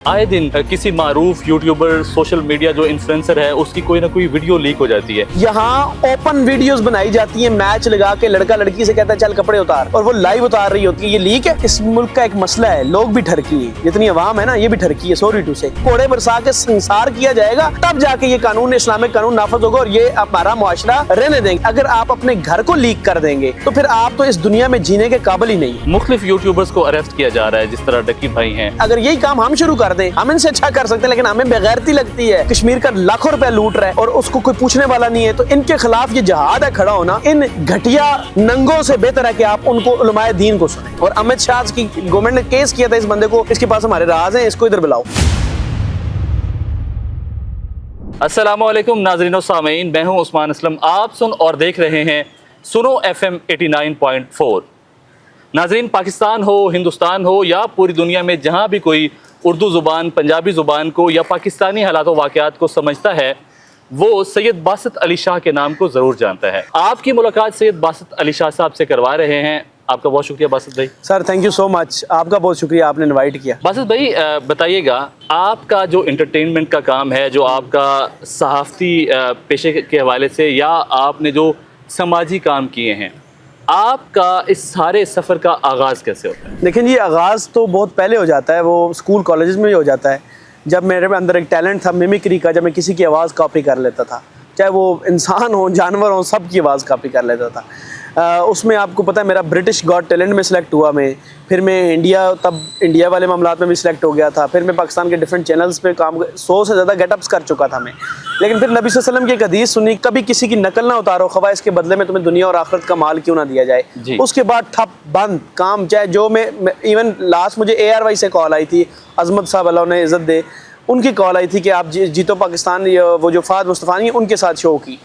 आए दिन किसी मारूफ यूट्यूबर सोशल मीडिया जो इन्फ्लुएंसर है उसकी कोई ना कोई वीडियो लीक हो जाती है। यहाँ ओपन वीडियोस बनाई जाती हैं, मैच लगा के लड़का लड़की से कहता है चल कपड़े उतार, और वो लाइव उतार रही होती है। ये लीक है। इस मुल्क का एक मसला है, लोग भी ठरकी है, जितनी अवाम है ना ये भी ठरकी है। सॉरी टू से कोड़े बरसा के संसार किया जाएगा, तब जाके ये कानून, इस्लामिक कानून नाफज होगा और ये हमारा मुआशरा रहने देंगे। अगर आप अपने घर को लीक कर देंगे तो फिर आप तो इस दुनिया में जीने के काबिल ही नहीं। मुख्तलिफ यूट्यूबर्स को अरेस्ट किया जा रहा है, जिस तरह डकी भाई हैं। अगर यही काम हम शुरू कर दें, हम इनसे अच्छा कर सकते हैं, लेकिन हमें बेगैरती लगती है। कश्मीर का लाखों रुपए लूट रहा है और उसको कोई पूछने वाला नहीं है, तो इनके खिलाफ ये जहाद है खड़ा होना। इन घटिया नंगों से बेहतर है कि आप उनको उलमाए दीन को सुने। और अमित शाह की गवर्नमेंट ने केस किया था इस बंदे को, इसके पास हमारे राज हैं, इसको इधर बुलाओ। अस्सलामुअलैकुम नाज़रीन और सामीन, मैं हूं उस्मान असलम। आप सुन और देख रहे हैं सुनो FM 89.4। नाज़रीन, पाकिस्तान हो, हिंदुस्तान हो या पूरी दुनिया में जहां भी कोई उर्दू ज़ुबान, पंजाबी ज़ुबान को या पाकिस्तानी हालात व वाक़यात को समझता है, वो सैयद बासित अली शाह के नाम को ज़रूर जानता है। आपकी मुलाकात सैयद बासित अली शाह साहब से करवा रहे हैं। आपका बहुत शुक्रिया बासित भाई। Sir thank you so much, आपका बहुत शुक्रिया, आपने इनवाइट किया। बासित भाई, बताइएगा, आपका जो इंटरटेनमेंट का काम है, जो आपका सहाफ़ती पेशे के हवाले से या आपने जो समाजी काम किए हैं, आपका इस सारे सफ़र का आगाज़ कैसे होता है? लेकिन ये आगाज़ तो बहुत पहले हो जाता है, वो स्कूल कॉलेज में भी हो जाता है। जब मेरे अंदर एक टैलेंट था मिमिक्री का, जब मैं किसी की आवाज़ कॉपी कर लेता था, चाहे वो इंसान हो, जानवर हो, सब की आवाज़ कॉपी कर लेता था। उसमें आपको पता है मेरा ब्रिटिश गॉट टैलेंट में सिलेक्ट हुआ मैं, फिर मैं इंडिया वाले मामलात में भी सिलेक्ट हो गया था, फिर मैं पाकिस्तान के डिफरेंट चैनल्स पे काम 100 से ज़्यादा गेटअप्स कर चुका था मैं। लेकिन फिर नबी सल्लल्लाहु अलैहि वसल्लम की एक हदीस सुनी, कभी किसी की नकल ना उतारो, खवा इसके बदले में तुम्हें दुनिया और आखिरत का माल क्यों ना दिया जाए। उसके बाद ठप बंद काम, चाहे जो मैं इवन लास्ट मुझे ARY से कॉल आई थी, अजमत साहब अल्लाह उन्हें इज़्ज़त दे, उनकी कॉल आई थी कि आप जीतो पाकिस्तान, वो जो फ़ाद मुस्तफ़ानी है उनके साथ शो की,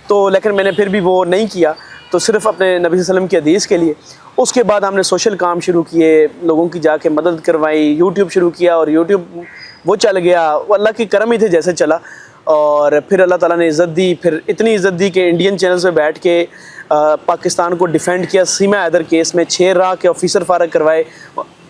तो लेकिन मैंने फिर भी वो नहीं किया, तो सिर्फ अपने नबी सल्लल्लाहु अलैहि वसल्लम की हदीस के लिए। उसके बाद हमने सोशल काम शुरू किए, लोगों की जाके मदद करवाई, यूट्यूब शुरू किया और यूट्यूब वो चल गया, वो अल्लाह की करम ही थे जैसे चला। और फिर अल्लाह ताला ने इज़्ज़त दी, फिर इतनी इज़्ज़त दी कि इंडियन चैनल्स पे बैठ के पाकिस्तान को डिफेंड किया सीमा हैदर केस में, 6 राह के ऑफिसर फारग करवाए,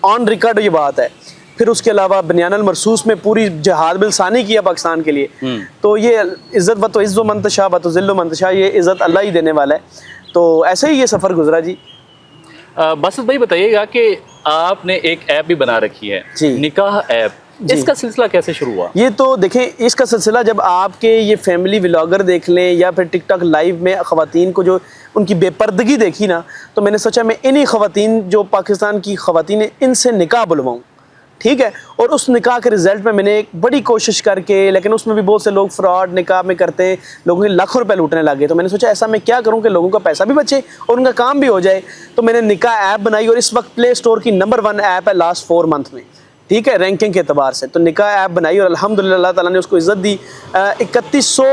ऑन रिकॉर्ड ये बात है। फिर उसके अलावा बनियान अल मरसूस में पूरी जहाद बिलसानी किया पाकिस्तान के लिए। तो ये इज़्ज़त व तो इज़्ज़ो मंतशा व तो ज़िल्लो मंतशा, ये इज़्ज़त अल्लाह ही देने वाला है। तो ऐसे ही ये सफ़र गुजरा जी। बासित भाई, बताइएगा कि आपने एक ऐप भी बना रखी है, निकाह ऐप, इसका सिलसिला कैसे शुरू हुआ? ये तो देखें, इसका सिलसिला जब आपके ये फैमिली व्लॉगर देख लें या फिर टिकटॉक लाइव में ख़वातीन को जो उनकी बेपर्दगी देखी ना, तो मैंने सोचा मैं इन्हीं ख़वातीन जो पाकिस्तान की ख़वातीन हैं इनसे निकाह बुलवाऊँ, ठीक है। और उस निकाह के रिज़ल्ट में मैंने एक बड़ी कोशिश करके, लेकिन उसमें भी बहुत से लोग फ्रॉड निकाह में करते हैं, लोगों के लाखों रुपए लूटने लगे। तो मैंने सोचा ऐसा मैं क्या करूं कि लोगों का पैसा भी बचे और उनका काम भी हो जाए। तो मैंने निकाह ऐप बनाई और इस वक्त प्ले स्टोर की नंबर 1 ऐप है लास्ट 4 मंथ में, ठीक है, रैंकिंग के अतबार से। तो निकाह ऐप बनाई और अल्हम्दुलिल्लाह अल्लाह ताला ने उसको इज़्ज़त दी। 3100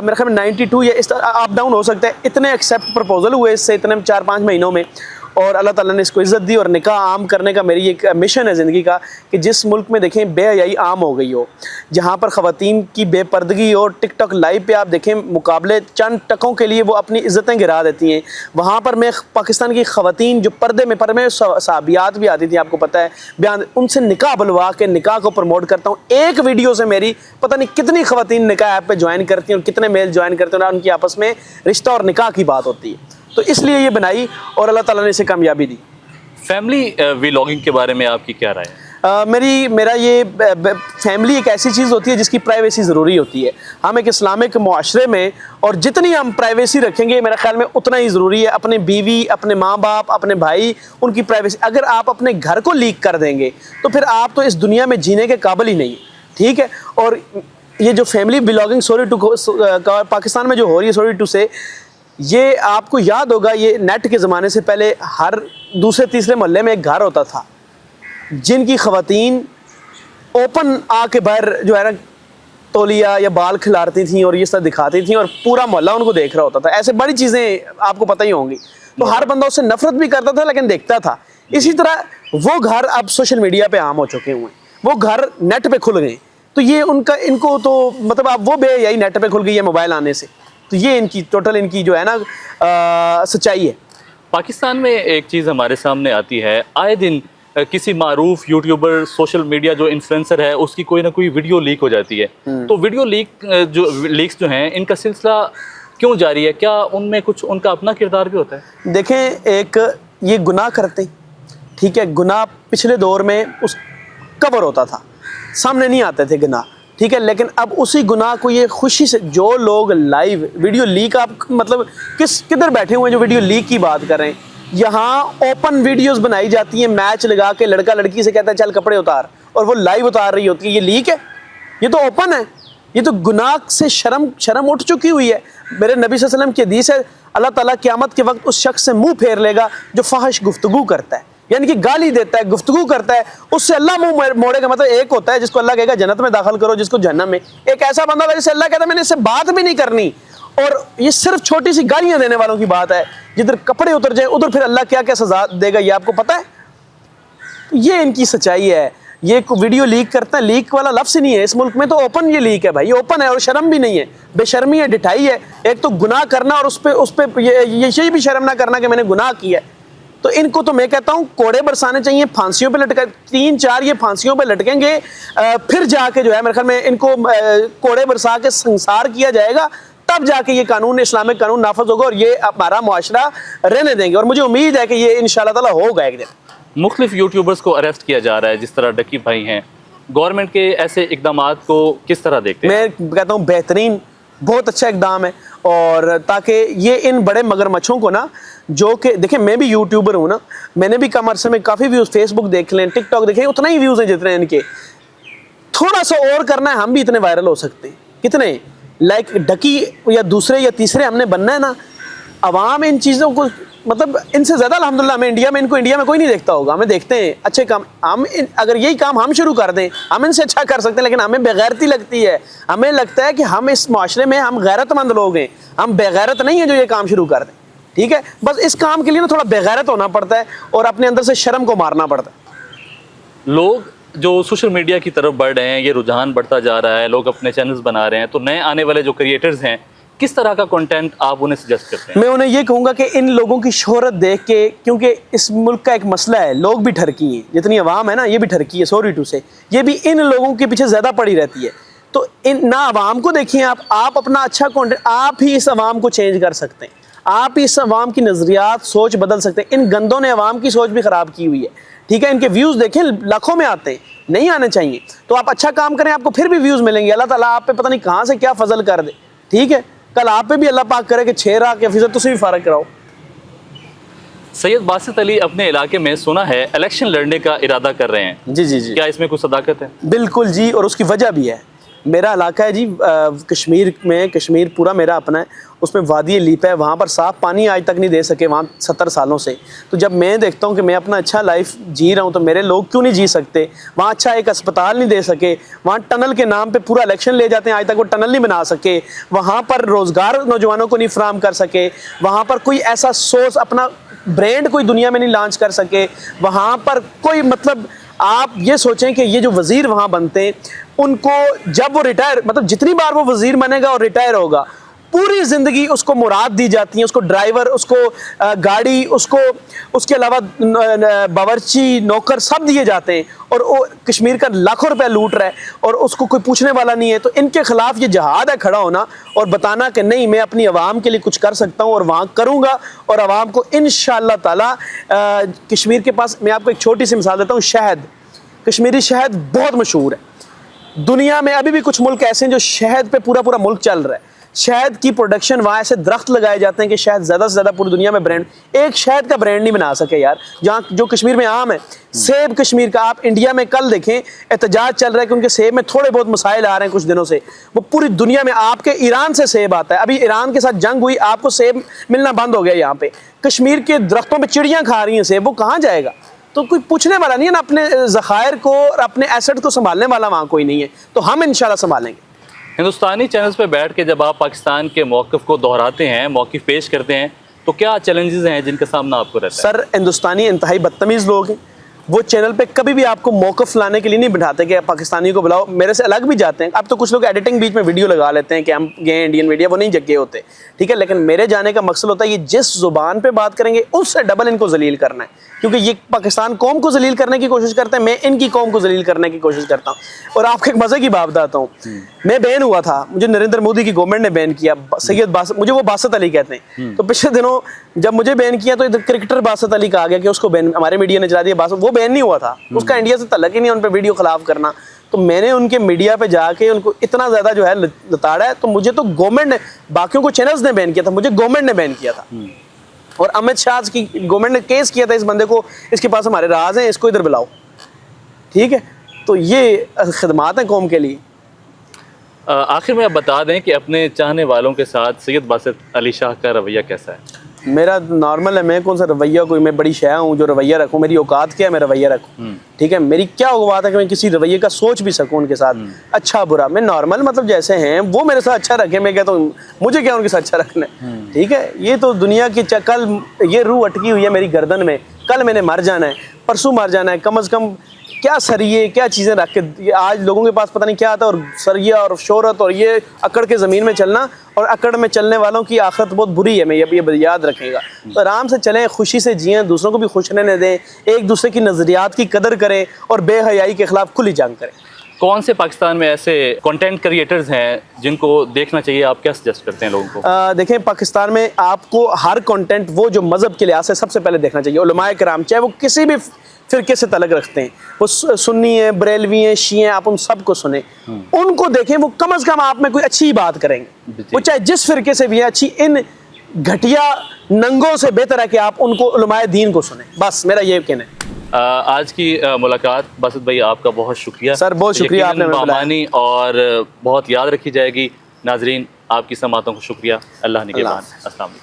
मेरे ख्याल में 92 या इस अप डाउन हो सकता है, इतने एक्सेप्ट प्रपोजल हुए इससे इतने 4-5 महीनों में, और अल्लाह ताला ने इसको इज़्ज़त दी। और निकाह आम करने का मेरी एक मिशन है ज़िंदगी का कि जिस मुल्क में देखें बेहयाई आम हो गई हो, जहाँ पर ख़वातीन की बेपर्दगी और टिकटॉक लाइव पे आप देखें मुकाबले चंद टकों के लिए वो अपनी इज़्ज़तें गिरा देती हैं, वहाँ पर मैं पाकिस्तान की ख़वातीन जो पर्दे में साहबियात भी आती थी, आपको पता है, बयान, उनसे निकाह बुलवा के निकाह को प्रमोट करता हूँ। एक वीडियो से मेरी पता नहीं कितनी ख़वातीन निकाह ऐप पर ज्वाइन करती हैं और कितने मेल ज्वाइन करते हैं और उनकी आपस में रिश्ता और निकाह की बात होती है। तो इसलिए ये बनाई और अल्लाह ताला ने इसे कामयाबी दी। फैमिली व्लॉगिंग के बारे में आपकी क्या राय है? मेरा ये फैमिली एक ऐसी चीज़ होती है जिसकी प्राइवेसी ज़रूरी होती है। हम एक इस्लामिक मुआशरे में, और जितनी हम प्राइवेसी रखेंगे मेरा ख्याल में उतना ही ज़रूरी है। अपने बीवी, अपने माँ बाप, अपने भाई, उनकी प्राइवेसी अगर आप अपने घर को लीक कर देंगे तो फिर आप तो इस दुनिया में जीने के काबिल ही नहीं, ठीक है। और ये जो family vlogging sorry to Pakistan में जो हो रही है, सॉरी टू से, ये आपको याद होगा, ये नेट के ज़माने से पहले हर दूसरे तीसरे मोहल्ले में एक घर होता था जिनकी ख़वातीन ओपन आके बाहर जो है ना तौलिया या बाल खिलारती थी और ये सब दिखाती थी और पूरा मोहल्ला उनको देख रहा होता था। ऐसे बड़ी चीज़ें आपको पता ही होंगी। तो हर बंदा उससे नफरत भी करता था लेकिन देखता था। इसी तरह वो घर अब सोशल मीडिया पे आम हो चुके हुए हैं, वो घर नेट पे खुल गए। तो ये इनको तो मतलब अब वो यही नेट पे खुल गई है मोबाइल आने से। तो ये इनकी टोटल इनकी जो है ना सच्चाई है। पाकिस्तान में एक चीज़ हमारे सामने आती है, आए दिन किसी मारूफ यूट्यूबर सोशल मीडिया जो इन्फ्लुएंसर है उसकी कोई ना कोई वीडियो लीक हो जाती है, तो वीडियो लीक्स जो हैं इनका सिलसिला क्यों जारी है? क्या उनमें कुछ उनका अपना किरदार भी होता है? देखें, एक ये गुनाह करते, ठीक है, गुनाह पिछले दौर में उस कवर होता था, सामने नहीं आते थे गुनाह, ठीक है, लेकिन अब उसी गुनाह को ये खुशी से जो लोग लाइव वीडियो लीक, आप मतलब किधर बैठे हुए हैं जो वीडियो लीक की बात कर रहे हैं? यहाँ ओपन वीडियोस बनाई जाती हैं, मैच लगा के लड़का लड़की से कहता है चल कपड़े उतार, और वो लाइव उतार रही होती है। ये लीक है? ये तो ओपन है। ये तो गुनाह से शर्म उठ चुकी हुई है। मेरे नबी सल्लल्लाहु अलैहि वसल्लम की हदीस है, अल्लाह ताला क़यामत के वक्त उस शख्स से मुंह फेर लेगा जो फहश गुफ्तगू करता है, यानी कि गाली देता है, गुफ्तगू करता है, उससे अल्लाह मुंह मोड़ेगा। मतलब एक होता है जिसको अल्लाह कहेगा जन्नत में दाखिल करो, जिसको जहन्नम में। एक ऐसा बंदा है जिससे अल्लाह कहता है मैंने इससे बात भी नहीं करनी, और ये सिर्फ छोटी सी गालियां देने वालों की बात है। जिधर कपड़े उतर जाए उधर फिर अल्लाह क्या क्या सजा देगा, ये आपको पता है? ये इनकी सच्चाई है। ये वीडियो लीक करते हैं, लीक वाला लफ्ज़ ही नहीं है इस मुल्क में, तो ओपन ये लीक है भाई, ओपन है, और शर्म भी नहीं है, बेशर्मी है, डिठाई है। एक तो गुनाह करना और उस पे ये भी शर्म ना करना कि मैंने गुनाह किया है। तो इनको तो मैं कहता हूँ कोड़े बरसाने चाहिए, फांसियों पे लटका, 3-4 ये फांसियों पे लटकेंगे, फिर जाके जो है मेरे ख्याल में इनको कोड़े बरसा के संसार किया जाएगा, तब जाके ये कानून, इस्लामिक कानून नाफज होगा और ये हमारा मुआशरा रहने देंगे। और मुझे उम्मीद है कि ये इंशाअल्लाह ताला होगा एक दिन। मुख्तलिफ यूट्यूबर्स को अरेस्ट किया जा रहा है, जिस तरह डकी भाई हैं, गवर्नमेंट के ऐसे इकदाम को किस तरह देखते हैं? मैं कहता हूँ बेहतरीन, बहुत अच्छा इकदाम है, और ताकि ये इन बड़े मगरमच्छों को ना, जो कि देखें मैं भी यूट्यूबर हूँ ना, मैंने भी कम अरसे में काफ़ी व्यूज़, फेसबुक देख लें, टिकटॉक देखें, उतना ही व्यूज़ हैं जितने इनके। थोड़ा सा और करना है, हम भी इतने वायरल हो सकते हैं। कितने लाइक डकी या दूसरे या तीसरे हमने बनना है ना। अवाम इन चीज़ों को, मतलब इनसे ज़्यादा अल्हम्दुलिल्लाह हमें इंडिया में, इनको इंडिया में कोई नहीं देखता होगा, हमें देखते हैं अच्छे काम। अगर यही काम हम शुरू कर दें, हम इनसे अच्छा कर सकते हैं, लेकिन हमें बेगैरती लगती है। हमें लगता है कि हम इस माशरे में हम गैरतमंद लोग हैं, हम बेगैरत नहीं हैं जो ये काम शुरू कर दें, ठीक है। बस इस काम के लिए ना थोड़ा बेगैरत होना पड़ता है और अपने अंदर से शर्म को मारना पड़ता है। लोग जो सोशल मीडिया की तरफ बढ़ रहे हैं, ये रुझान बढ़ता जा रहा है, लोग अपने चैनल्स बना रहे हैं, तो नए आने वाले जो क्रिएटर्स हैं, किस तरह का कंटेंट आप उन्हें सजेस्ट करते हैं? मैं उन्हें ये कहूँगा कि इन लोगों की शोहरत देख के, क्योंकि इस मुल्क का एक मसला है, लोग भी ठरकी हैं, जितनी आवाम है ना ये भी ठरकी है, सॉरी टू से, ये भी इन लोगों के पीछे ज़्यादा पड़ी रहती है। तो इन ना आवाम को देखिए, आप अपना अच्छा कंटेंट, आप ही इस आवाम को चेंज कर सकते हैं, आप इस आवाम की नज़रियात, सोच बदल सकते हैं। इन गंदों ने आवाम की सोच भी ख़राब की हुई है, ठीक है। इनके व्यूज़ देखें लाखों में आते हैं, नहीं आने चाहिए। तो आप अच्छा काम करें, आपको फिर भी व्यूज़ मिलेंगे। अल्लाह ताला आप पे पता नहीं कहाँ से क्या फजल कर दे, ठीक है। कल आप पे भी अल्लाह पाक करे कि 6 लाख या फीसद तुसी भी फ़र्क कराओ। सैयद बासित अली अपने इलाके में सुना है इलेक्शन लड़ने का इरादा कर रहे हैं। जी जी जी, क्या इसमें कुछ सदाकत है? बिल्कुल जी, और उसकी वजह भी है। मेरा इलाका है जी कश्मीर में, कश्मीर पूरा मेरा अपना है, उसमें वादी लीप है, वहाँ पर साफ़ पानी आज तक नहीं दे सके वहाँ 70 सालों से। तो जब मैं देखता हूँ कि मैं अपना अच्छा लाइफ जी रहा हूँ, तो मेरे लोग क्यों नहीं जी सकते? वहाँ अच्छा एक अस्पताल नहीं दे सके, वहाँ टनल के नाम पे पूरा इलेक्शन ले जाते हैं, आज तक वो टनल नहीं बना सके, वहाँ पर रोज़गार नौजवानों को नहीं फराहम कर सके, वहाँ पर कोई ऐसा सोर्स, अपना ब्रांड कोई दुनिया में नहीं लॉन्च कर सके, वहाँ पर कोई, मतलब आप ये सोचें कि ये जो वज़ीर वहाँ बनते हैं, उनको जब वो रिटायर, मतलब जितनी बार वो वज़ीर बनेगा और रिटायर होगा, पूरी ज़िंदगी उसको मुराद दी जाती है, उसको ड्राइवर, उसको गाड़ी, उसको उसके अलावा बावर्ची, नौकर सब दिए जाते हैं, और वो कश्मीर का लाखों रुपए लूट रहा है और उसको कोई पूछने वाला नहीं है। तो इनके ख़िलाफ़ ये जहाद है खड़ा होना और बताना कि नहीं, मैं अपनी आवाम के लिए कुछ कर सकता हूँ और वहाँ करूँगा, और आवाम को इंशाअल्लाह ताला कश्मीर के पास, मैं आपको एक छोटी सी मिसाल देता हूँ, शहद, कश्मीरी शहद बहुत मशहूर है दुनिया में। अभी भी कुछ मुल्क ऐसे हैं जो शहद पे पूरा पूरा मुल्क चल रहा है। शहद की प्रोडक्शन, वहाँ ऐसे दरख्त लगाए जाते हैं कि शहद ज़्यादा से ज़्यादा पूरी दुनिया में ब्रांड, एक शहद का ब्रांड नहीं बना सके यार, जहाँ जो कश्मीर में आम है। सेब कश्मीर का, आप इंडिया में कल देखें एहतजाज चल रहा है कि उनके सेब में थोड़े बहुत मसाइल आ रहे हैं कुछ दिनों से। वो पूरी दुनिया में, आपके ईरान से सेब आता है, अभी ईरान के साथ जंग हुई, आपको सेब मिलना बंद हो गया यहाँ पे। कश्मीर के दरख्तों पर चिड़ियाँ खा रही हैं सेब, वो कहाँ जाएगा? तो कोई पूछने वाला नहीं है ना, अपने ज़खायर को और अपने एसेट को संभालने वाला वहाँ कोई नहीं है। तो हम इंशाल्लाह संभालेंगे। हिंदुस्तानी चैनल्स पे बैठ के जब आप पाकिस्तान के मौक़िफ़ को दोहराते हैं, मौक़िफ़ पेश करते हैं, तो क्या चैलेंजेस हैं जिनका सामना आपको रहता है? सर, हिंदुस्तानी इंतहाई बदतमीज़ लोग हैं। वो चैनल पे कभी भी आपको मौक़िफ़ लाने के लिए नहीं बिठाते कि पाकिस्तानी को बुलाओ, मेरे से अलग भी जाते हैं। अब तो कुछ लोग एडिटिंग बीच में वीडियो लगा लेते हैं कि हम गए इंडियन मीडिया, वो नहीं जगह होते, ठीक है। लेकिन मेरे जाने का मकसद होता है ये जिस ज़ुबान पे बात करेंगे उससे डबल इनको जलील करना है, क्योंकि ये पाकिस्तान कौम को जलील करने की कोशिश करते हैं, मैं इनकी कौम को जलील करने की कोशिश करता हूँ। और आपको एक मज़े की बात बताता हूँ, मैं बैन हुआ था, मुझे नरेंद्र मोदी की गवर्नमेंट ने बैन किया, सैयद बासत, मुझे वो बासत अली कहते हैं। तो पिछले दिनों जब मुझे बैन किया तो इधर क्रिकेटर बासत अली कहा गया कि उसको बैन, हमारे मीडिया ने चला दिया बासत, वो बैन नहीं हुआ था, उसका इंडिया से तल्लक ही नहीं, उन पर वीडियो खिलाफ करना। तो मैंने उनके मीडिया पे जाके उनको इतना ज़्यादा जो है लताड़ा है, तो मुझे तो गवर्नमेंट ने, बाकियों को चैनल्स ने बैन किया था, मुझे गवर्नमेंट ने बैन किया था। और अमित शाह की गवर्नमेंट ने केस किया था इस बंदे को, इसके पास हमारे राज हैं, इसको इधर बुलाओ, ठीक है। तो ये खिदमात हैं कौम के लिए। आखिर में आप बता दें कि अपने चाहने वालों के साथ सैयद बासत अली शाह का रवैया कैसा है? मेरा नॉर्मल है, मैं कौन सा रवैया, कोई मैं बड़ी शह हूँ जो रवैया रखूँ, मेरी औकात क्या है मैं रवैया रखूँ, ठीक है। मेरी क्या औकात है कि मैं किसी रवैये का सोच भी सकूँ उनके साथ, अच्छा बुरा, मैं नॉर्मल मतलब जैसे हैं वो मेरे साथ अच्छा रखें, मैं कहता हूँ मुझे क्या उनके साथ अच्छा रखना है, ठीक है। ये तो दुनिया की कल ये रूह अटकी हुई है मेरी गर्दन में, कल मैंने मर जाना है, परसों मर जाना है, कम अज़ कम क्या सरिये क्या चीज़ें रख के, आज लोगों के पास पता नहीं क्या आता है, और सरिया और शोहरत और ये अकड़ के ज़मीन में चलना, और अकड़ में चलने वालों की आखिरत बहुत बुरी है, मैं ये याद रखेगा। तो आराम से चलें, खुशी से जिएं, दूसरों को भी खुश रहने दें, एक दूसरे की नज़रियात की कदर करें और बेहयाई के ख़िलाफ़ खुली जंग करें। कौन से पाकिस्तान में ऐसे कंटेंट क्रिएटर्स हैं जिनको देखना चाहिए, आप क्या सजेस्ट करते हैं लोगों को? देखें, पाकिस्तान में आपको हर कंटेंट वो जो मज़हब के लिहाज से सबसे पहले देखना चाहिए। उलमाए किराम चाहे वो किसी भी फ़िरके से तलक रखते हैं, वो सुन्नी हैं, बरेलवी हैं, शी हैं, आप उन सब को सुने, उनको देखें, वो कम अज़ कम आप में कोई अच्छी बात करेंगे, वो चाहे जिस फ़िरके से भी है अच्छी। इन घटिया नंगों से बेहतर है कि आप उनको उलमाए दीन को सुने, बस मेरा ये कहना है। आज की मुलाकात बासत भाई, आपका बहुत शुक्रिया सर, बहुत शुक्रिया, आपने हमें बुलाया बामानी और बहुत याद रखी जाएगी। नाजरीन, आपकी समातों को शुक्रिया। अल्लाह निगहबान। अस्सलाम वालेकुम।